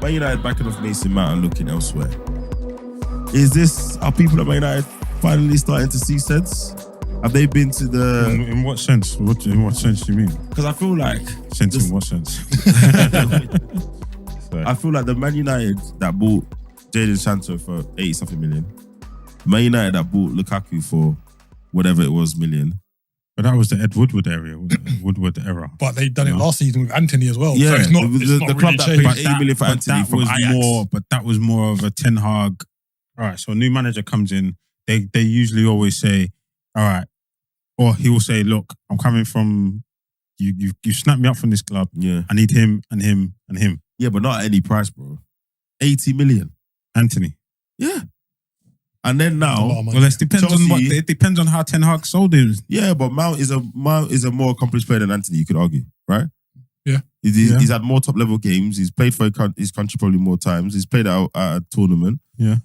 Man United backing off Mason Mount and looking elsewhere. Are people at Man United finally starting to see sense? Have they been to the... In what sense? In what sense do you mean? Because I feel like... In what sense? I feel like the Man United that bought Jadon Sancho for 80-something million, Man United that bought Lukaku for whatever it was million. But that was the Ed Woodward era. But they done it last season with Anthony as well. Yeah, so it's not, the club that paid 80 million for Anthony from Ajax. But that was more of a Ten Hag. All right, so a new manager comes in. They usually always say, all right, or he will say, look, I'm coming from, you snapped me up from this club. Yeah. I need him and him and him. Yeah, but not at any price, bro. 80 million. Anthony. Yeah. And then now, well, it depends on how Ten Hag sold him. Yeah, but Mount is a more accomplished player than Anthony, you could argue, right? Yeah. He's had more top level games. He's played for his country probably more times. He's played at a tournament. Yeah.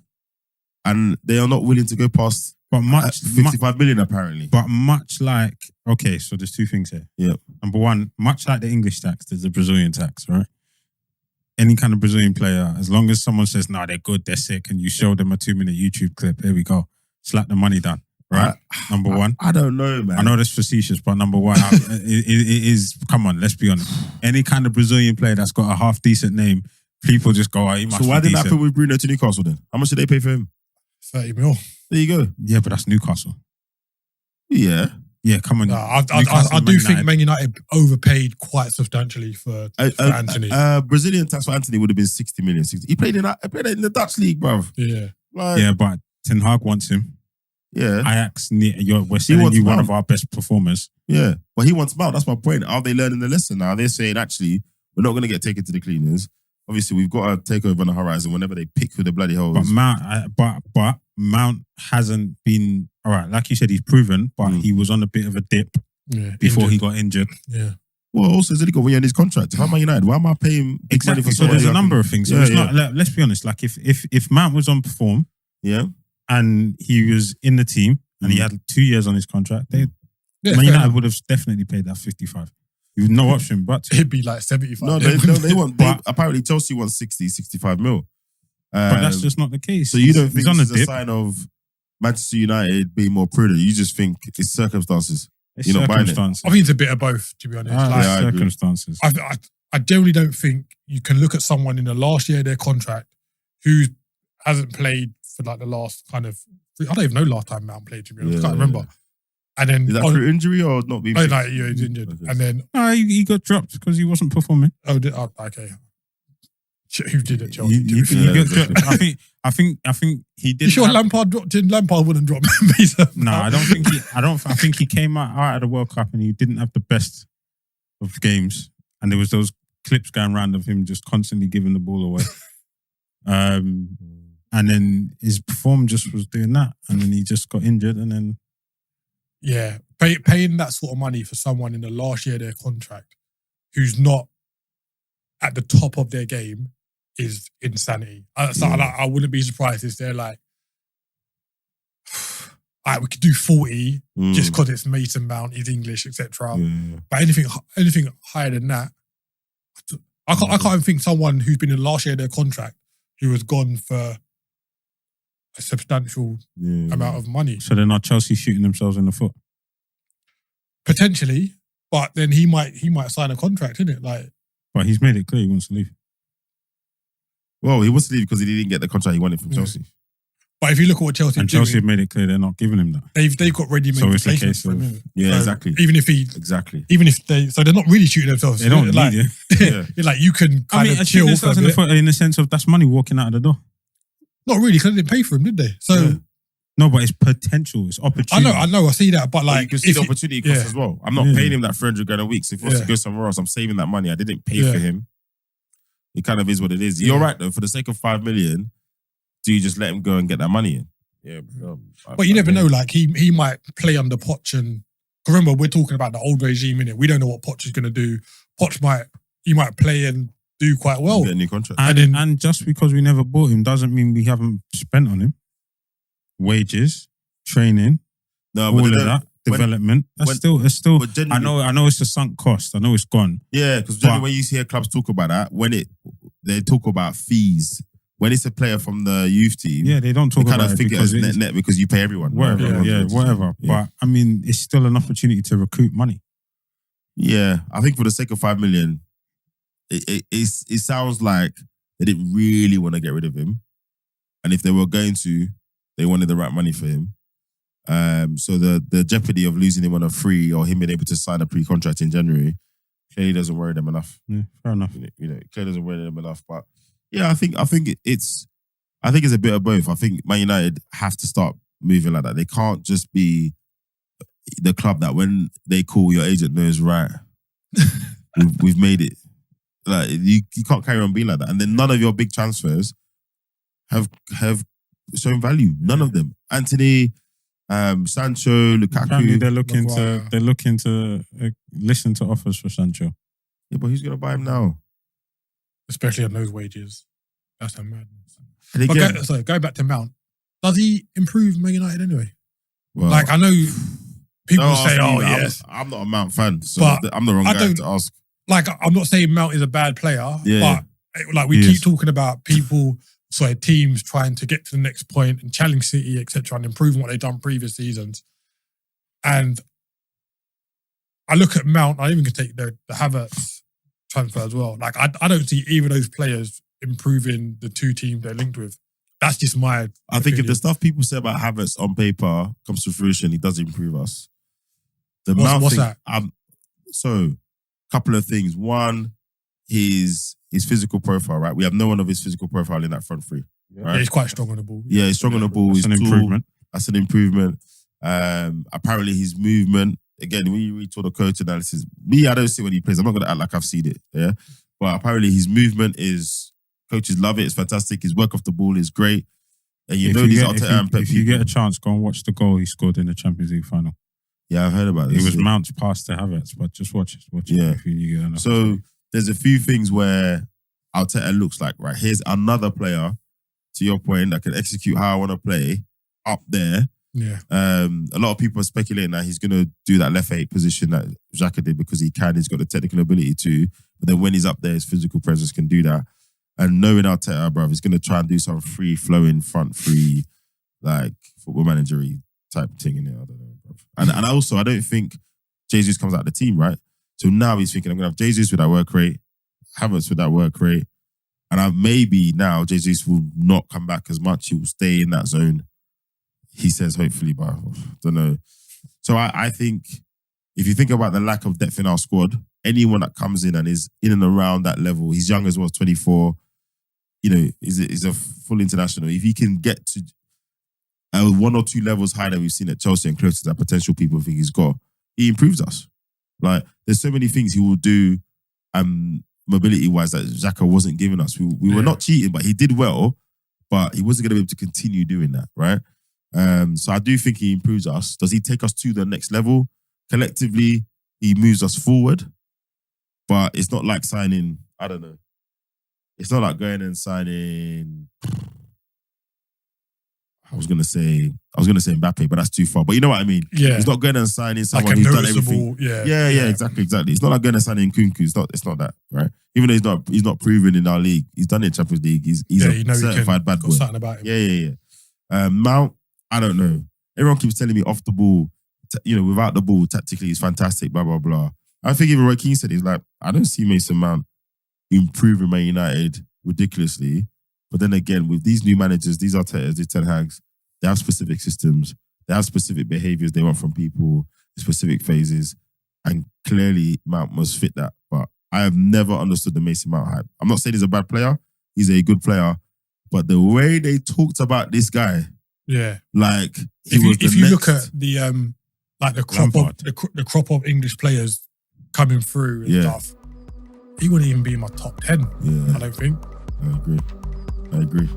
And they are not willing to go past 55 million apparently. But much like, okay, so there's two things here. Yeah. Number one, much like the English tax, there's the Brazilian tax, right? Any kind of Brazilian player, as long as someone says, no, they're good, they're sick, and you show them a 2-minute YouTube clip, here we go. Slap the money down, right? Number one. I don't know, man. I know that's facetious, but number one, it is, come on, let's be honest. Any kind of Brazilian player that's got a half-decent name, people just go, he must be decent. So why didn't that happen with Bruno to Newcastle then? How much did they pay for him? 30 mil. There you go. Yeah, but that's Newcastle. Yeah. Yeah, come on. I do think Man United overpaid quite substantially for Anthony. Brazilian tax for Anthony would have been 60 million. He played in the Dutch league, bruv. Yeah. Yeah, but Ten Hag wants him. Yeah. Ajax, we're selling you one of our best performers. Yeah. But he wants Mount. That's my point. Are they learning the lesson now? They're saying, actually, we're not going to get taken to the cleaners. Obviously, we've got a takeover on the horizon whenever they pick who the bloody hell is. But Mount hasn't been, all right, like you said, he's proven, but he was on a bit of a dip before he got injured. Yeah. Well, also, he's only got 1 year in his contract. If I'm at United, why am I paying big money for so there's a number of things. So it's not, let's be honest, like if Mount was on perform and he was in the team and he had 2 years on his contract, Man United would have definitely paid that 55. With no option, but it'd be like 75. No, they want. Apparently, Chelsea wants 60, 65 mil. But that's just not the case. So you don't think it's a sign of Manchester United being more prudent? You just think it's circumstances. You're not buying it. I think it's a bit of both, to be honest. Circumstances. I generally don't think you can look at someone in the last year of their contract who hasn't played for like the last kind of. I don't even know last time Mount played, to be honest. I can't remember. And then, is that through injury or not being? No, he's injured. Okay. And then he got dropped because he wasn't performing. Okay. Who did it, Chelsea? He got dropped. I think he did. You sure Lampard dropped him? Lampard wouldn't drop Mason. No, I don't think he. I think he came out of the World Cup and he didn't have the best of games, and there was those clips going around of him just constantly giving the ball away. And then his form just was doing that, and then he just got injured, and then. Yeah, paying that sort of money for someone in the last year of their contract who's not at the top of their game is insanity. I wouldn't be surprised if they're like, all right, we could do 40 just because it's Mason Mount, he's English, etc. But anything higher than that, I can't even think someone who's been in the last year of their contract who has gone for a substantial amount of money. So they're not Chelsea shooting themselves in the foot? Potentially, but then he might sign a contract, innit? Like, but he's made it clear he wants to leave. Well, he wants to leave because he didn't get the contract he wanted from Chelsea. But if you look at what Chelsea and Chelsea have made it clear they're not giving him that. They've got ready-made replacements for him. Yeah, exactly. Even if they're not really shooting themselves. They don't need it. Like you can kind of chill for a bit. In the sense of that's money walking out of the door. Not really, because they didn't pay for him, did they? So no, but it's potential, it's opportunity. I know, I see that, but like you can see the opportunity cost as well. I'm not paying him that 300 grand a week. So if he wants to go somewhere else, I'm saving that money. I didn't pay for him. It kind of is what it is. You're right though. For the sake of 5 million, do you just let him go and get that money in? Yeah, but you never know. Like he might play under Poch, and remember we're talking about the old regime in it. We don't know what Poch is going to do. Poch might play and do quite well. Get a new contract. And just because we never bought him doesn't mean we haven't spent on him. Wages, training, all of that, development. It's still. I know it's a sunk cost. I know it's gone. Yeah, because generally when you hear clubs talk about that, they talk about fees. When it's a player from the youth team, they don't talk they kind about of figure it as net because you pay everyone. Whatever, whatever. But I mean, it's still an opportunity to recoup money. Yeah, I think for the sake of 5 million, it sounds like they didn't really want to get rid of him, and if they were going to, they wanted the right money for him. So the jeopardy of losing him on a free or him being able to sign a pre-contract in January clearly doesn't worry them enough. Yeah, fair enough. It clearly doesn't worry them enough. But yeah, I think it's a bit of both. I think Man United have to start moving like that. They can't just be the club that when they call, your agent knows, right, we've made it. Like you can't carry on being like that. And then none of your big transfers have shown value. None of them. Anthony, Sancho, Lukaku. Apparently they're looking to listen to offers for Sancho. Yeah, but who's gonna buy him now? Especially on those wages. That's a madness. And again, Go back to Mount. Does he improve Man United anyway? Well, like I know people say, yes. I'm not a Mount fan, so but I'm the wrong guy to ask. Like I'm not saying Mount is a bad player, yeah, but like we keep talking about teams trying to get to the next point and challenge City, etc., and improving what they've done previous seasons. And I look at Mount, I even can take the Havertz transfer as well. Like I don't see either of those players improving the two teams they're linked with. That's just my I think if the stuff people say about Havertz on paper comes to fruition, he does improve us. What's that? So, couple of things. One, his physical profile, right? We have no one of his physical profile in that front three. Right? Yeah, he's quite strong on the ball. Yeah, he's strong on the ball. That's an improvement. That's an improvement. Apparently his movement, again, when you read all the coach analysis, I don't see when he plays. I'm not going to act like I've seen it. Yeah. But apparently his movement is, coaches love it. It's fantastic. His work off the ball is great. And if you get a chance, go and watch the goal he scored in the Champions League final. Yeah, I've heard about this. It was Mount's pass to Havertz, but just watch it. Yeah. If you get enough. So there's a few things where Arteta looks like, right, here's another player, to your point, that can execute how I want to play up there. Yeah. A lot of people are speculating that he's going to do that left 8 position that Xhaka did because he can. He's got the technical ability to. But then when he's up there, his physical presence can do that. And knowing Arteta, bruv, he's going to try and do some free-flowing, front-free, like football manager-y type thing in it. I don't know, bruv. And also, I don't think Jesus comes out of the team, right? So now he's thinking, I'm going to have Jesus with that work rate, Havertz with that work rate. And maybe now Jesus will not come back as much. He will stay in that zone. He says, hopefully, but I don't know. So I think if you think about the lack of depth in our squad, anyone that comes in and is in and around that level, he's young as well, 24, is a full international. If he can get to 1 or 2 levels higher than we've seen at Chelsea and close to that potential people think he's got, he improves us. Like, there's so many things he will do mobility-wise that Xhaka wasn't giving us. We were not cheating, but he did well, but he wasn't going to be able to continue doing that, right? So I do think he improves us. Does he take us to the next level? Collectively, he moves us forward, but it's not like signing, I don't know. It's not like going and signing, I was gonna say Mbappe, but that's too far. But you know what I mean? Yeah. He's not going and signing someone like who's done everything. Yeah, exactly. It's not like going and signing Nkunku. It's not that, right? Even though he's not proven in our league. He's done it in Champions League. He's a certified bad boy. Something about him. Yeah. Mount, I don't know. Everyone keeps telling me off the ball, without the ball, tactically he's fantastic, blah, blah, blah. I think even Roy Keane said, he's like, I don't see Mason Mount improving Man United ridiculously. But then again, with these new managers, these Artetas, these Ten Hags, they have specific systems. They have specific behaviours they want from people, specific phases. And clearly, Mount must fit that. But I have never understood the Mason Mount hype. I'm not saying he's a bad player. He's a good player. But the way they talked about this guy, like if you look at the crop of English players coming through and stuff, he wouldn't even be in my top 10. I don't think. I agree.